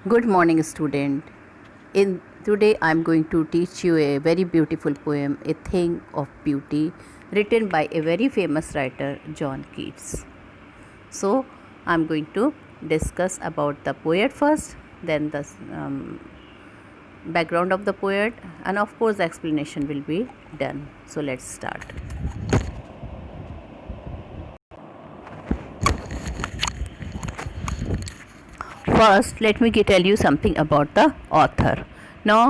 Good morning, student. In today, I am going to teach you a very beautiful poem, "A Thing of Beauty," written by a very famous writer, John Keats. So, I am going to discuss about the poet first, then the background of the poet, and of course, the explanation will be done. So, let's start. First, let me tell you something about the author. Now,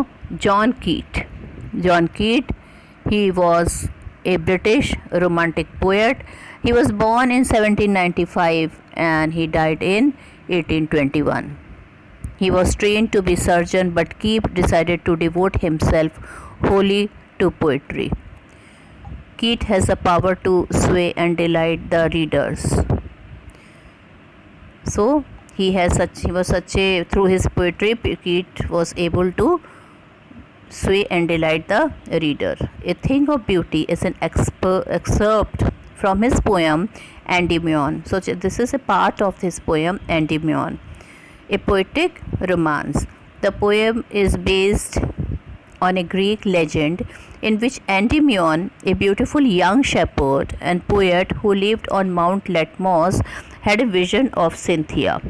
John Keats. John Keats, he was a British romantic poet. He was born in 1795 and he died in 1821. He was trained to be surgeon, but Keats decided to devote himself wholly to poetry. Keats has the power to sway and delight the readers. So he was such a, through his poetry, Keats was able to sway and delight the reader. A Thing of Beauty is an excerpt from his poem Endymion. So this is a part of his poem Endymion, a poetic romance. The poem is based on a Greek legend in which Endymion, a beautiful young shepherd and poet who lived on Mount Latmos, had a vision of Cynthia.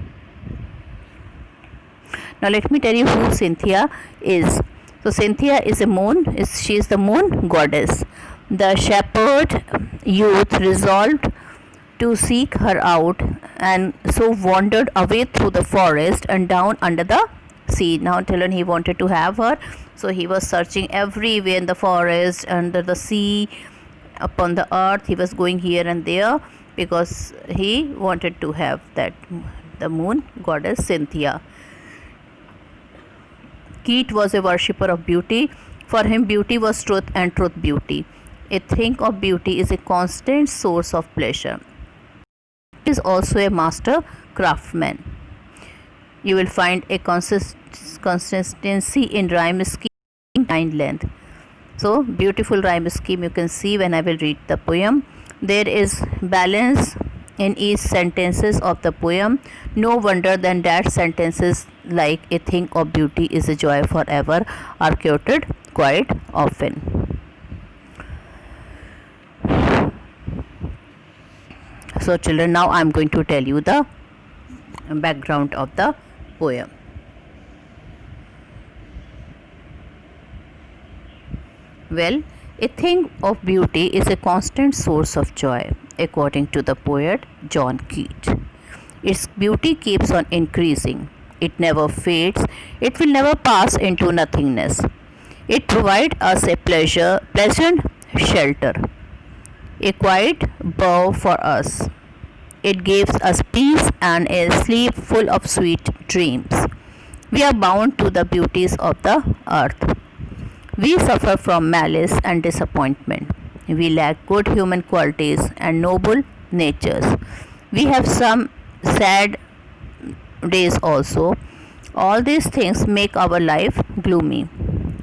Now let me tell you who Cynthia is. So Cynthia is a moon, she is the moon goddess. The shepherd youth resolved to seek her out and so wandered away through the forest and down under the sea. Now Tillen, he wanted to have her, so he was searching everywhere in the forest, under the sea, upon the earth. He was going here and there because he wanted to have that, the moon goddess Cynthia. Keats was a worshipper of beauty. For him, beauty was truth and truth beauty. A thing of beauty is a constant source of pleasure. He is also a master craftsman. You will find a consistency in rhyme scheme and length. So, beautiful rhyme scheme you can see when I will read the poem. There is balance in each sentences of the poem. No wonder then that sentences like "a thing of beauty is a joy forever" are quoted quite often. So children, now I am going to tell you the background of the poem. Well, a thing of beauty is a constant source of joy, according to the poet John Keats. Its beauty keeps on increasing. It never fades. It will never pass into nothingness. It provides us a pleasant shelter, a quiet bow for us. It gives us peace and a sleep full of sweet dreams. We are bound to the beauties of the earth. We suffer from malice and disappointment. We lack good human qualities and noble natures. We have some sad days also. All these things make our life gloomy.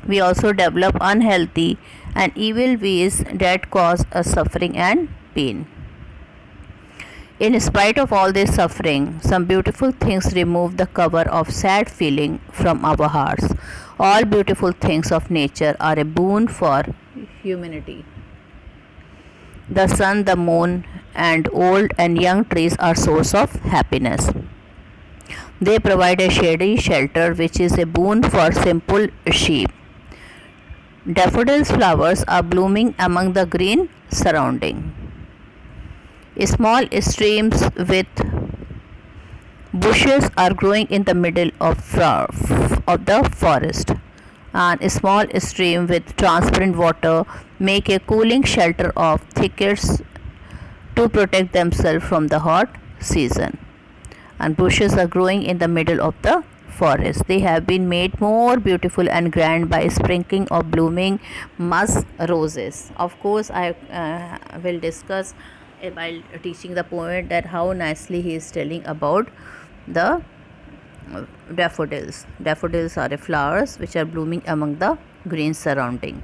We also develop unhealthy and evil ways that cause us suffering and pain. In spite of all this suffering, some beautiful things remove the cover of sad feeling from our hearts. All beautiful things of nature are a boon for humanity. The sun, the moon, and old and young trees are source of happiness. They provide a shady shelter which is a boon for simple sheep. Daffodils flowers are blooming among the green surrounding. Small streams with bushes are growing in the middle of the forest, and a small stream with transparent water make a cooling shelter of thickets to protect themselves from the hot season. And bushes are growing in the middle of the forest. They have been made more beautiful and grand by sprinkling of blooming musk roses. Of course, I will discuss while teaching the poet that how nicely he is telling about the daffodils. Daffodils are flowers which are blooming among the green surrounding.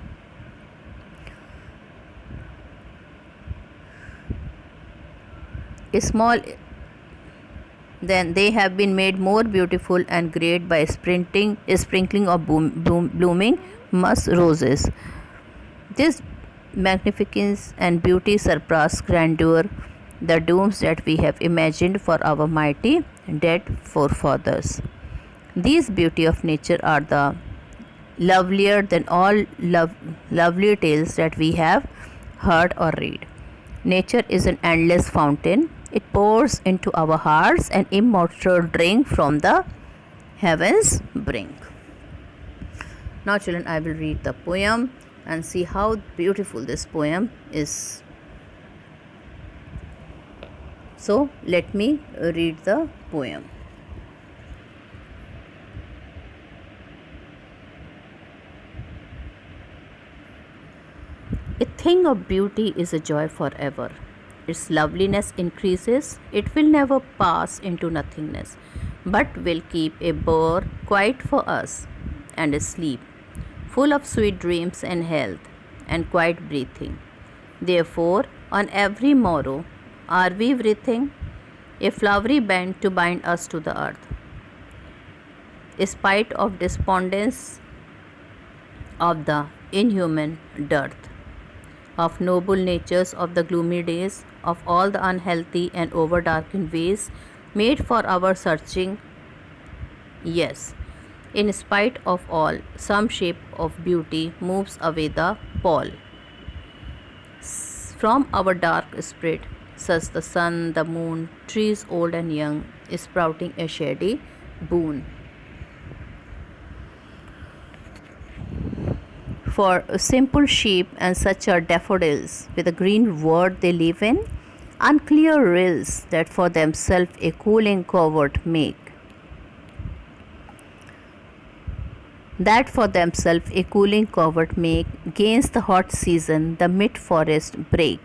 A small then they have been made more beautiful and great by sprinkling of blooming musk roses. This magnificence and beauty surpass grandeur the dooms that we have imagined for our mighty dead forefathers. These beauty of nature are the lovelier than all lovely tales that we have heard or read. Nature is an endless fountain. It pours into our hearts an immortal drink from the heavens brink. Now children, I will read the poem and see how beautiful this poem is. So let me read the poem. A thing of beauty is a joy forever. Its loveliness increases, it will never pass into nothingness, but will keep a bower quiet for us and a sleep, full of sweet dreams and health and quiet breathing. Therefore, on every morrow, are we breathing a flowery band to bind us to the earth. Spite of despondence of the inhuman dearth of noble natures of the gloomy days, of all the unhealthy and over darkened ways made for our searching. Yes, in spite of all, some shape of beauty moves away the pall. From our dark spirit, such the sun, the moon, trees old and young, sprouting a shady boon. For simple sheep and such are daffodils, with a green world they live in, unclear rills that for themselves a cooling covert make. That for themselves a cooling covert make, gainst the hot season the mid forest break.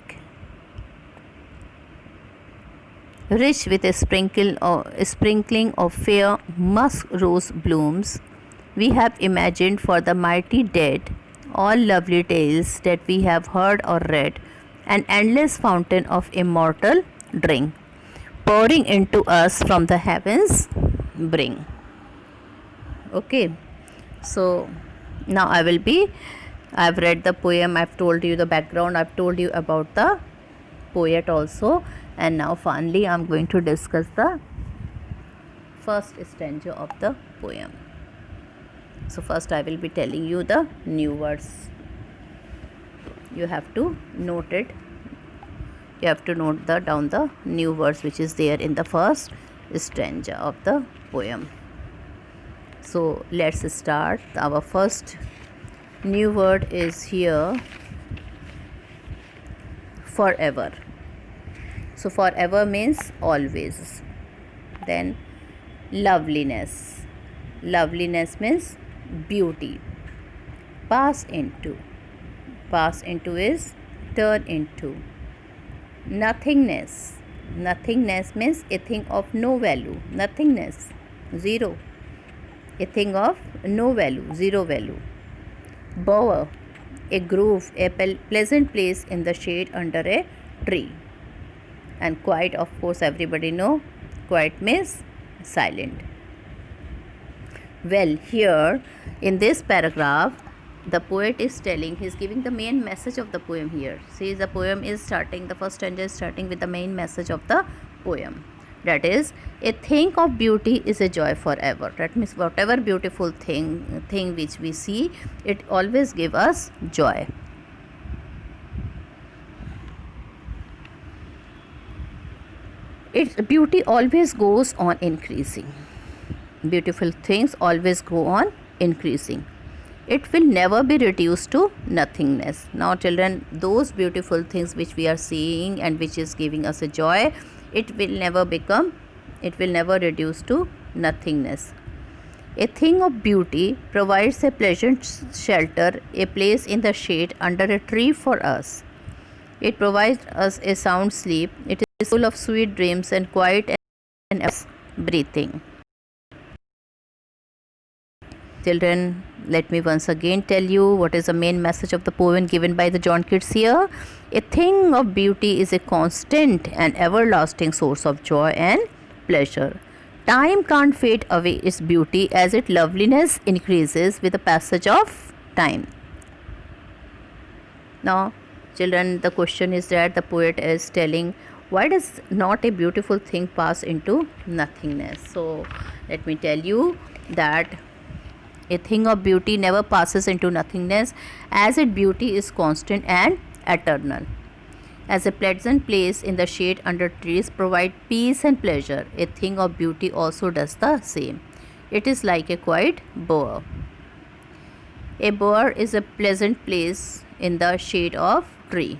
Rich with a sprinkling of fair musk rose blooms, we have imagined for the mighty dead all lovely tales that we have heard or read, an endless fountain of immortal drink, pouring into us from the heavens bring. Okay, so now I've read the poem, I've told you the background, I've told you about the poet also, and now finally I'm going to discuss the first stanza of the poem. So first I will be telling you the new words. You have to note it. You have to note down the new words which is there in the first stanza of the poem. So let's start. Our first new word is here, forever. So forever means always. Then loveliness. Loveliness means beauty. Pass into. Pass into is turn into. Nothingness. Nothingness means a thing of no value. Nothingness. Zero. A thing of no value. Zero value. Bower. A grove. A pleasant place in the shade under a tree. And quiet, of course, everybody know. Quiet means silent. Well, here in this paragraph, the poet is telling, he is giving the main message of the poem here. See, the poem is starting, the first stanza is starting with the main message of the poem. That is, a thing of beauty is a joy forever. That means whatever beautiful thing which we see, it always gives us joy. Its beauty always goes on increasing. Beautiful things always go on increasing. It will never be reduced to nothingness. Now children, those beautiful things which we are seeing and which is giving us a joy, it will never reduce to nothingness. A thing of beauty provides a pleasant shelter, a place in the shade under a tree for us. It provides us a sound sleep. It is full of sweet dreams and quiet and breathing. Children, let me once again tell you what is the main message of the poem given by the John Keats here. A thing of beauty is a constant and everlasting source of joy and pleasure. Time can't fade away its beauty as its loveliness increases with the passage of time. Now, children, the question is that the poet is telling, why does not a beautiful thing pass into nothingness? So, let me tell you that a thing of beauty never passes into nothingness, as its beauty is constant and eternal. As a pleasant place in the shade under trees provide peace and pleasure, a thing of beauty also does the same. It is like a quiet bower. A bower is a pleasant place in the shade of tree.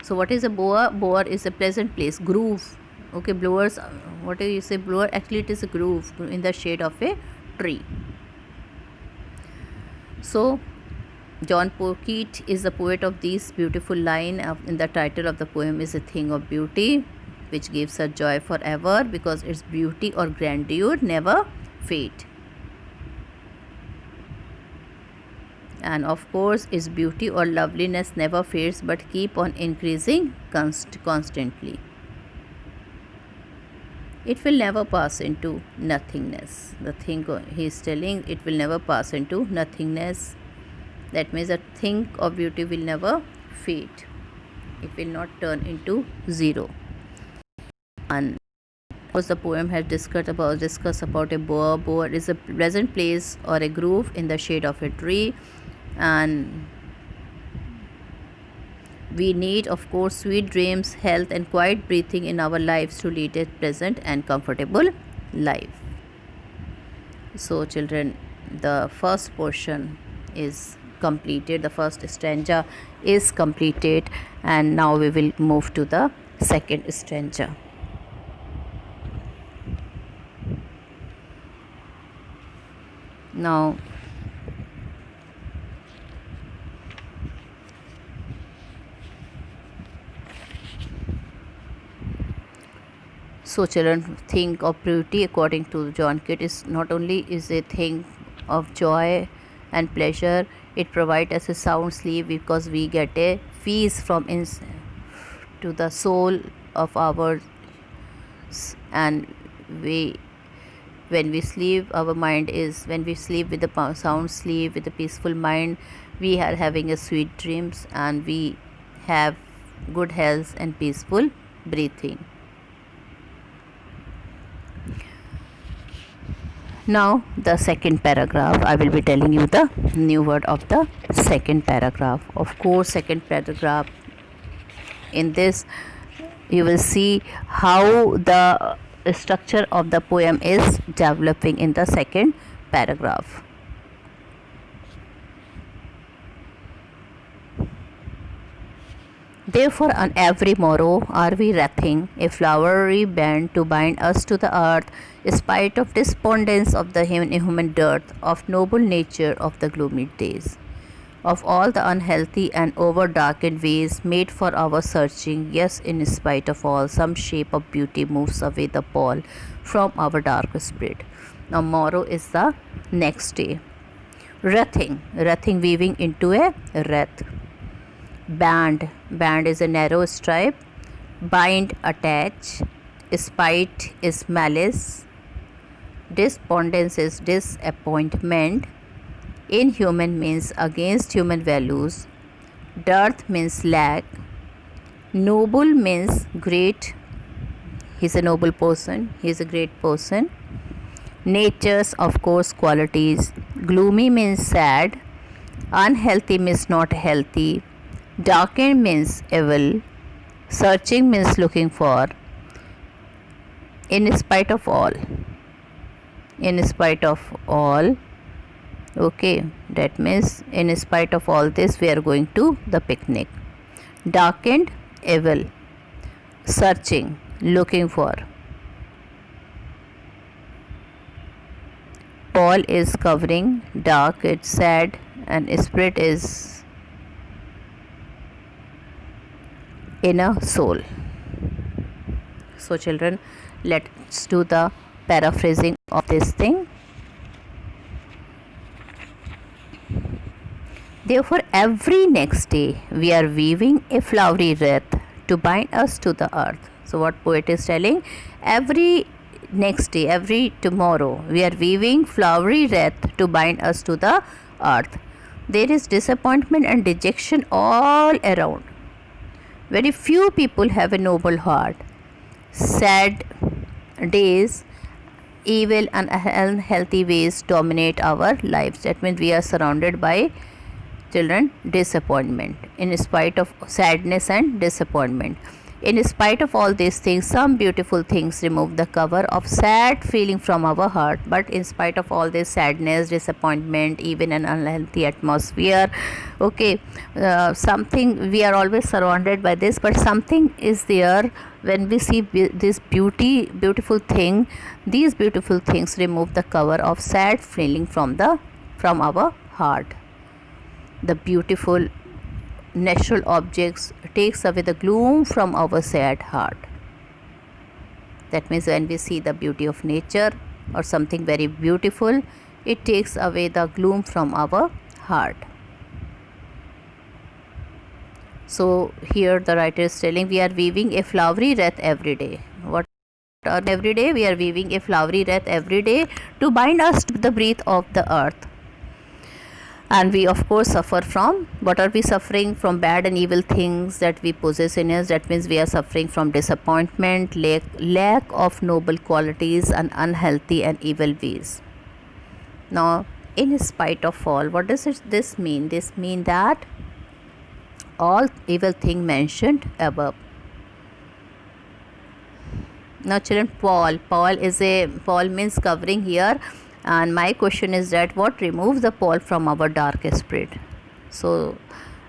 So what is a bower? Bower is a pleasant place, groove. Okay, blowers, what do you say blower? Actually it is a groove in the shade of a tree. So John Keats is the poet of these beautiful line in the title of the poem is a thing of beauty which gives her joy forever because its beauty or grandeur never fade. And of course its beauty or loveliness never fades but keep on increasing constantly. It will never pass into nothingness. The thing he is telling, it will never pass into nothingness. That means a thing of beauty will never fade. It will not turn into zero. And of course the poem has discussed about a bower. Bower is a pleasant place or a groove in the shade of a tree, and we need, of course, sweet dreams, health, and quiet breathing in our lives to lead a pleasant and comfortable life. So, children, the first portion is completed, the first stanza is completed, and now we will move to the second stanza. Now, so children, think of beauty according to John Keats is not only is a thing of joy and pleasure, it provides us a sound sleep because we get a peace from to the soul of ours, and we when we sleep our mind is when we sleep with the sound sleep with a peaceful mind, we are having a sweet dreams and we have good health and peaceful breathing. Now the second paragraph, I will be telling you the new word of the second paragraph. Of course, second paragraph, in this you will see how the structure of the poem is developing in the second paragraph. Therefore, on every morrow are we wreathing a flowery band to bind us to the earth, spite of despondence of the human dearth, of noble nature of the gloomy days, of all the unhealthy and over-darkened ways made for our searching. Yes, in spite of all, some shape of beauty moves away the pall from our dark spirit. Now, morrow is the next day. Wreathing, weaving into a wreath. Band is a narrow stripe. Bind, attach. Spite is malice. Despondence is disappointment. Inhuman means against human values. Dearth means lack. Noble means great. He's a noble person. He's a great person. Natures, of course, qualities. Gloomy means sad. Unhealthy means not healthy. Darkened means evil. Searching means looking for. In spite of all. In spite of all. Okay, that means in spite of all this, we are going to the picnic. Darkened, evil. Searching, looking for. Pall is covering, dark, it's sad, and spirit is inner soul. So, children, let's do the paraphrasing of this thing. Therefore, every next day we are weaving a flowery wreath to bind us to the earth. So what poet is telling, every next day, every tomorrow, we are weaving flowery wreath to bind us to the earth. There is disappointment and dejection all around. Very few people have a noble heart. Sad days, evil and unhealthy ways dominate our lives. That means we are surrounded by, children, disappointment, in spite of sadness and disappointment. In spite of all these things, some beautiful things remove the cover of sad feeling from our heart. But in spite of all this sadness, disappointment, even an unhealthy atmosphere, okay, something, we are always surrounded by this, but something is there. When we see this beautiful thing, these beautiful things remove the cover of sad feeling from our heart. The beautiful natural objects takes away the gloom from our sad heart. That means when we see the beauty of nature or something very beautiful, it takes away the gloom from our heart. So here the writer is telling, we are weaving a flowery wreath every day. What every day? We are weaving a flowery wreath every day to bind us to the breath of the earth. And we of course suffer from, what are we suffering from? Bad and evil things that we possess in us. That means we are suffering from disappointment, lack of noble qualities, and unhealthy and evil ways. Now, in spite of all, what does this mean? This means that all evil things mentioned above. Now children, Paul means covering here. And my question is that what removes the pall from our dark spirit? So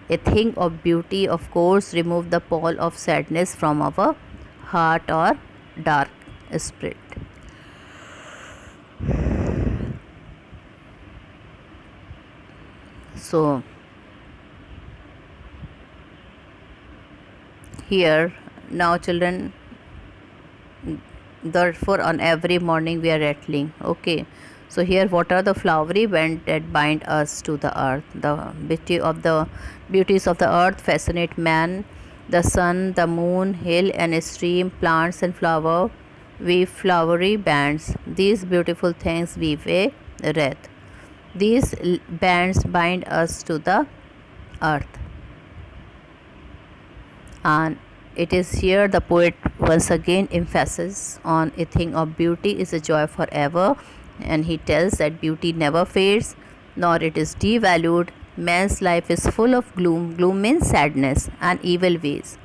a thing of beauty, of course, remove the pall of sadness from our heart or dark spirit. So here now children, therefore on every morning we are rattling, okay. So here, what are the flowery bands that bind us to the earth? The beauties of the earth fascinate man. The sun, the moon, hill and stream, plants and flower weave flowery bands. These beautiful things weave a wreath. These bands bind us to the earth. And it is here the poet once again emphasizes on a thing of beauty is a joy forever. And he tells that beauty never fades, nor it is devalued. Man's life is full of gloom. Gloom means sadness and evil ways.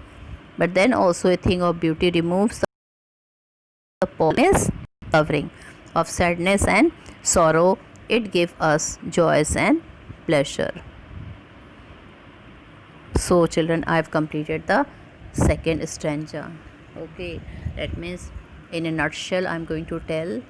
But then also a thing of beauty removes the pallness, covering of sadness and sorrow. It gives us joys and pleasure. So children, I have completed the second stanza. Okay, that means in a nutshell I am going to tell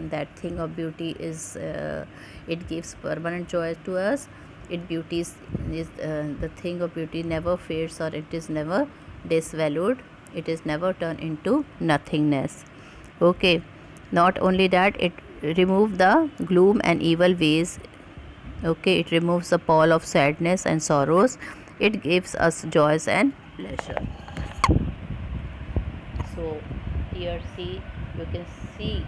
that thing of beauty is it gives permanent joy to us. It beauty is the thing of beauty never fades, or it is never disvalued. It is never turned into nothingness. Okay, not only that, it removes the gloom and evil ways. Okay, it removes the pall of sadness and sorrows. It gives us joys and pleasure. So here see, you can see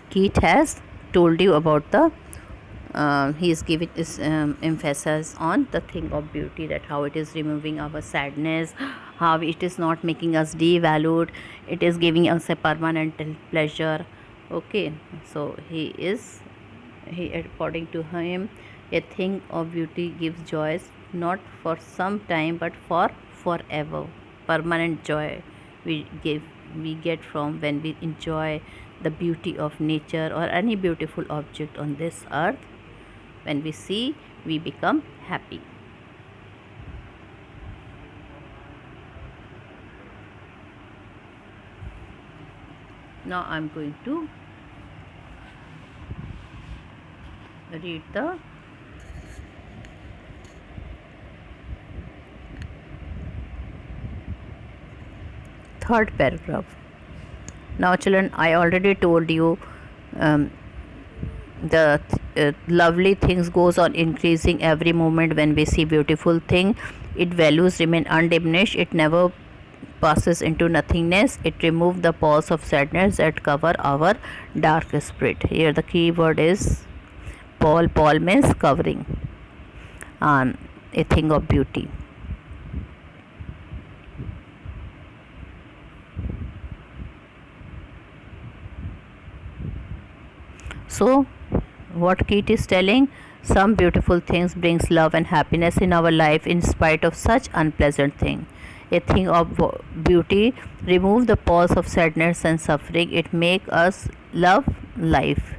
Keats has told you about the he is giving this emphasis on the thing of beauty, that how it is removing our sadness, how it is not making us devalued, it is giving us a permanent pleasure. Okay, so he according to him, a thing of beauty gives joys not for some time but for forever. Permanent joy we get from when we enjoy the beauty of nature or any beautiful object on this earth. When we see, we become happy. Now I am going to read the third paragraph. Now children, I already told you the lovely things goes on increasing every moment. When we see beautiful thing, its values remain undiminished. It never passes into nothingness. It removes the pause of sadness that cover our dark spirit. Here the key word is Paul. Paul means covering and a thing of beauty. So what Keat is telling, some beautiful things brings love and happiness in our life in spite of such unpleasant thing. A thing of beauty remove the pause of sadness and suffering. It make us love life.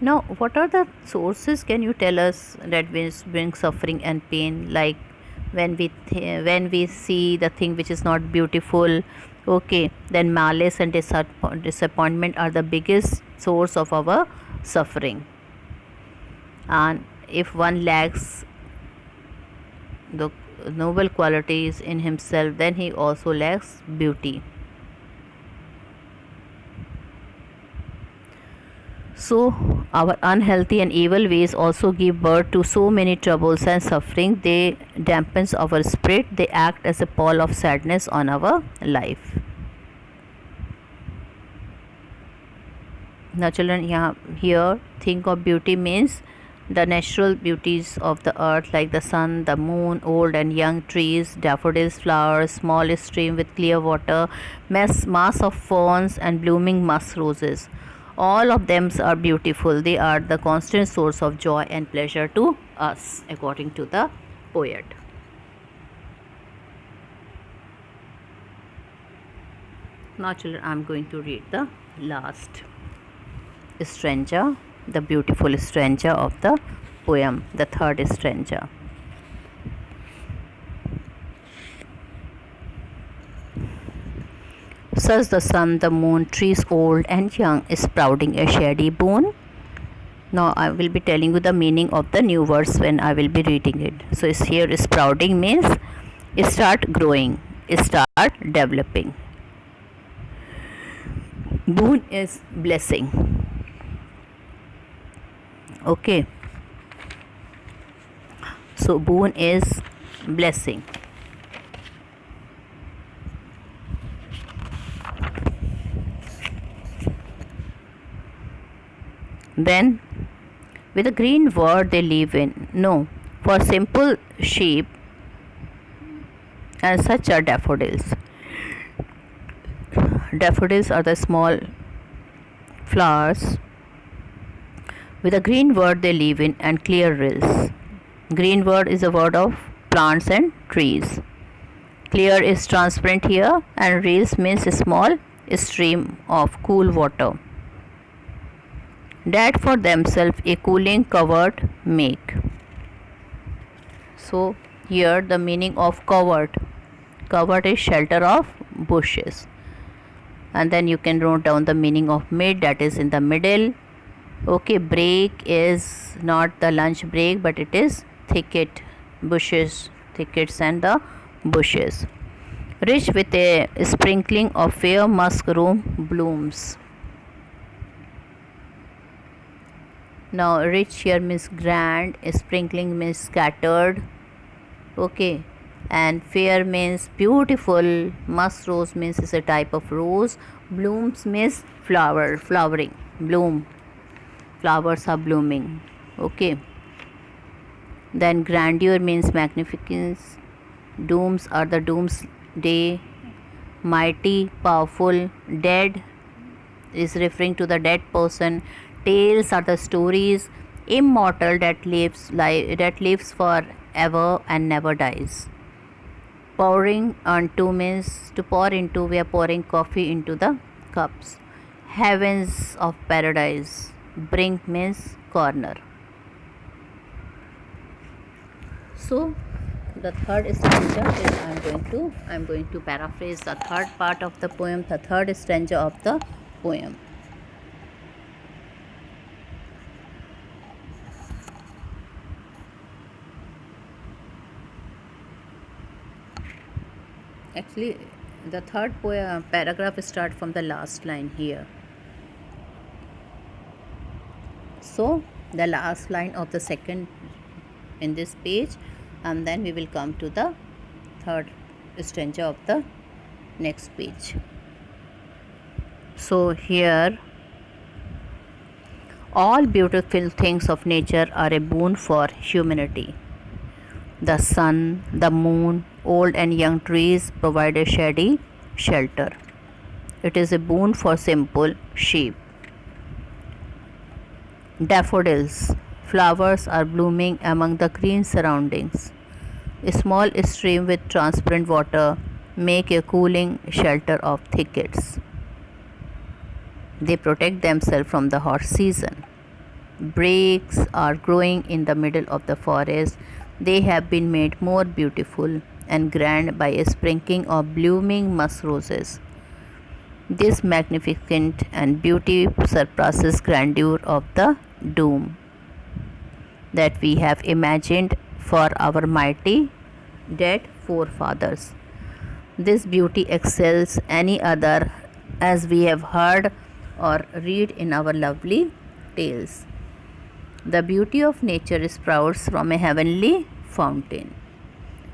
Now, what are the sources? Can you tell us that bring suffering and pain? Like when we see the thing which is not beautiful, okay, then malice and disappointment are the biggest source of our suffering. And if one lacks the noble qualities in himself, then he also lacks beauty. So, our unhealthy and evil ways also give birth to so many troubles and suffering. They dampens our spirit. They act as a pall of sadness on our life. Now, children, here think of beauty means the natural beauties of the earth, like the sun, the moon, old and young trees, daffodils, flowers, small stream with clear water, mass of ferns and blooming musk roses. All of them are beautiful. They are the constant source of joy and pleasure to us, according to the poet. Now, children, I am going to read the last stanza, the beautiful stanza of the poem, the third stanza. Such the sun, the moon, trees old and young, sprouting a shady boon. Now I will be telling you the meaning of the new words when I will be reading it. So it's here sprouting means start growing, start developing. Boon is blessing. Okay. So boon is blessing. Then with a green word they live in. No, for simple sheep and such are daffodils. Daffodils are the small flowers. With a green word they live in and clear rills. Green word is a word of plants and trees. Clear is transparent here, and rills means a small stream of cool water that for themselves a cooling covered make. So here the meaning of covered is shelter of bushes. And then you can note down the meaning of mid, that is in the middle. Okay, break is not the lunch break, but it is thicket, bushes, thickets and the bushes. Rich with a sprinkling of fair muskroom blooms. Now rich here means grand, sprinkling means scattered, okay, and fair means beautiful, musk rose means is a type of rose, blooms means flowering, bloom, flowers are blooming, okay. Then grandeur means magnificence, dooms are the doomsday, mighty, powerful, dead is referring to the dead person, tales are the stories, immortal that lives forever and never dies. Pouring onto means to pour into, we are pouring coffee into the cups. Heavens of paradise, brink means corner. So the third stanza is I'm going to paraphrase the third part of the poem, the third stanza of the poem. Actually, the third paragraph start from the last line here. So the last line of the second in this page, and then we will come to the third stanza of the next page. So here, all beautiful things of nature are a boon for humanity. The sun, the moon, old and young trees provide a shady shelter. It is a boon for simple sheep. Daffodils, flowers are blooming among the green surroundings. A small stream with transparent water make a cooling shelter of thickets. They protect themselves from the hot season. Brakes are growing in the middle of the forest. They have been made more beautiful and grand by a sprinkling of blooming musk roses. This magnificent and beauty surpasses grandeur of the dome that we have imagined for our mighty dead forefathers. This beauty excels any other, as we have heard or read in our lovely tales. The beauty of nature sprouts from a heavenly fountain.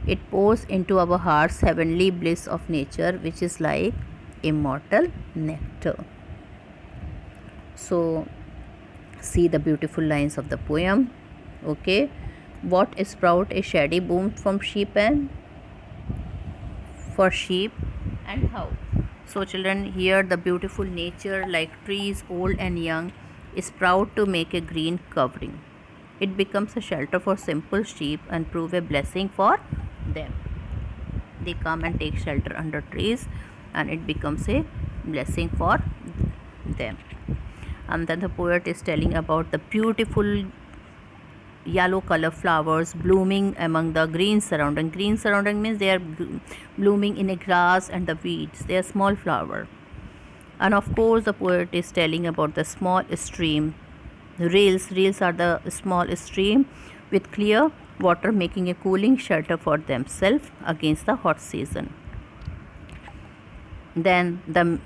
It pours into our hearts heavenly bliss of nature, which is like immortal nectar. So, see the beautiful lines of the poem. Okay, what sprout a shady boom from sheep and for sheep, and how? So, children, here the beautiful nature, like trees, old and young, is proud to make a green covering. It becomes a shelter for simple sheep and prove a blessing for them. They come and take shelter under trees, and it becomes a blessing for them. And then the poet is telling about the beautiful yellow color flowers blooming among the green surrounding. Green surrounding means they are blooming in a grass and the weeds. They are small flower. And of course the poet is telling about the small stream. Reels are the small stream with clear water, making a cooling shelter for themselves against the hot season. Then the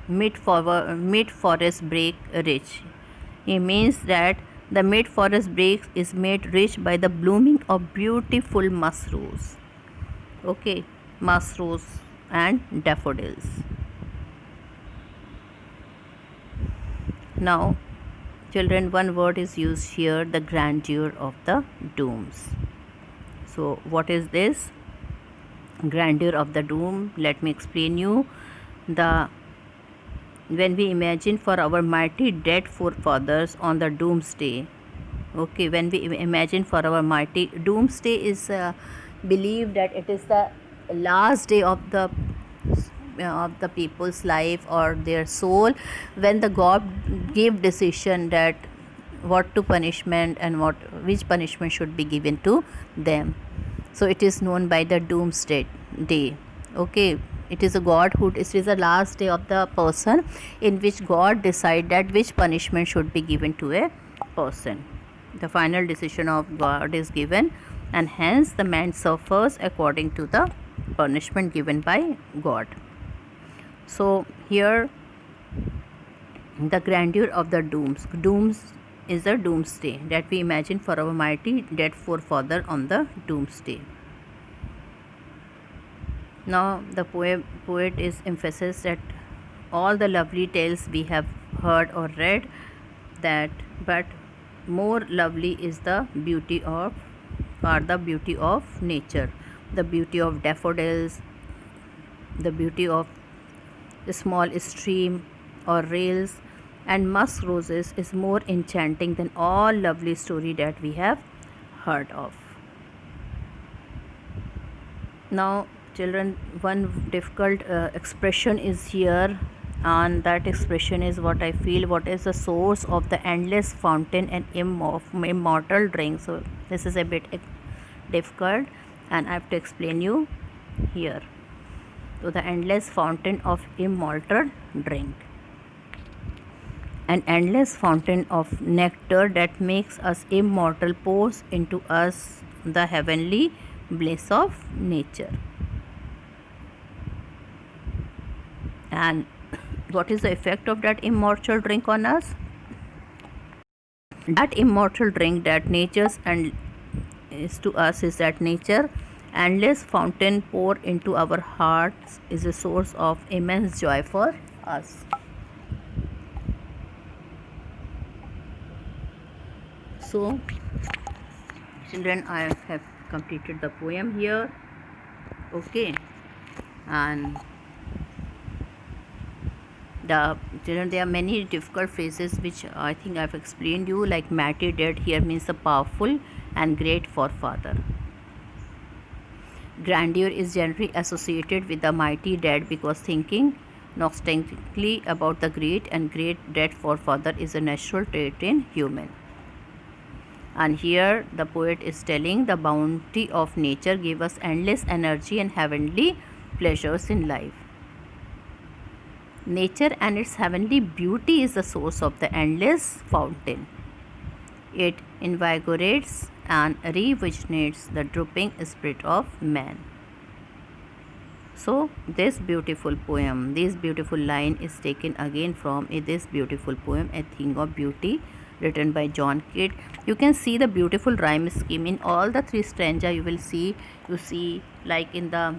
mid forest break rich. It means that the mid forest break is made rich by the blooming of beautiful musk rose. Okay, musk rose and daffodils. Now, children, one word is used here, the grandeur of the domes. So, what is this? Grandeur of the dome. Let me explain you. When we imagine for our mighty dead forefathers on the doomsday. Okay, when we imagine for our mighty doomsday is believed that it is the last day of the people's life or their soul, when the God gave decision that what to punishment and which punishment should be given to them. So it is known by the doomsday day. Okay, it is the last day of the person in which God decide that which punishment should be given to a person. The final decision of God is given, and hence the man suffers according to the punishment given by God. So here the grandeur of the dooms is the doomsday that we imagine for our mighty dead forefather on the doomsday. Now the poet is emphasis that all the lovely tales we have heard or read, that but more lovely is the beauty of nature, the beauty of daffodils, the beauty of the small stream or rails and musk roses is more enchanting than all lovely story that we have heard of. Now children, one difficult expression is here, and that expression is what I feel, what is the source of the endless fountain and immortal drink. So this is a bit difficult and I have to explain you here. So the endless fountain of immortal drink, an endless fountain of nectar that makes us immortal, pours into us the heavenly bliss of nature. And what is the effect of that immortal drink on us? That immortal drink that nature's and is to us is that nature endless fountain pour into our hearts is a source of immense joy for us. So children, I have completed the poem here. Okay, and the children, there are many difficult phrases which I think I've explained you, like mighty dead here means the powerful and great forefather. Grandeur is generally associated with the mighty dead because thinking nostalgically about the great and great dead forefather is a natural trait in human. And here the poet is telling the bounty of nature gave us endless energy and heavenly pleasures in life. Nature and its heavenly beauty is the source of the endless fountain. It invigorates and rejuvenates the drooping spirit of man. So this beautiful poem, this beautiful line is taken again from this beautiful poem, A Thing of Beauty, written by John Keats. You can see the beautiful rhyme scheme in all the three stanza. You see like in the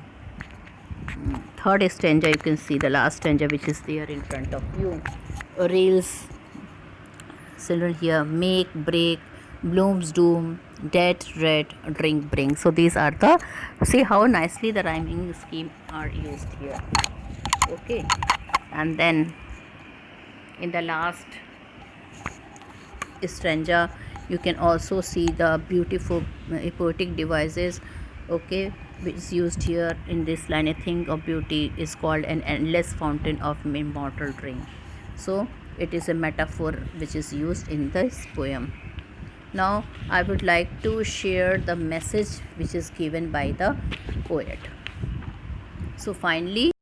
third stanza, you can see the last stanza which is there in front of you. Rails, children here, make, break, blooms, doom, dead, red, drink, bring. So these are the, see how nicely the rhyming scheme are used here. Okay, and then in the last stanza you can also see the beautiful poetic devices, okay, which is used here in this line. A thing of beauty is called an endless fountain of immortal drink. So it is a metaphor which is used in this poem. Now I would like to share the message which is given by the poet. So finally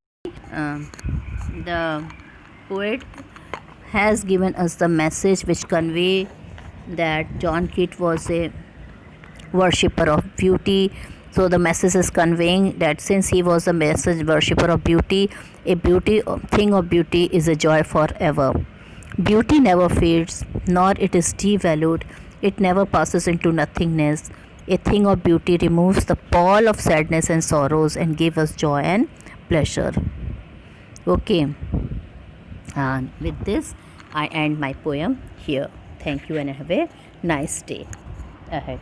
the poet has given us the message which convey that John Keats was a worshipper of beauty. So the message is conveying that since he was a message worshipper of beauty, a thing of beauty is a joy forever. Beauty never fades, nor it is devalued. It never passes into nothingness. A thing of beauty removes the pall of sadness and sorrows and gives us joy and pleasure. Okay, and with this I end my poem here. Thank you and have a nice day ahead.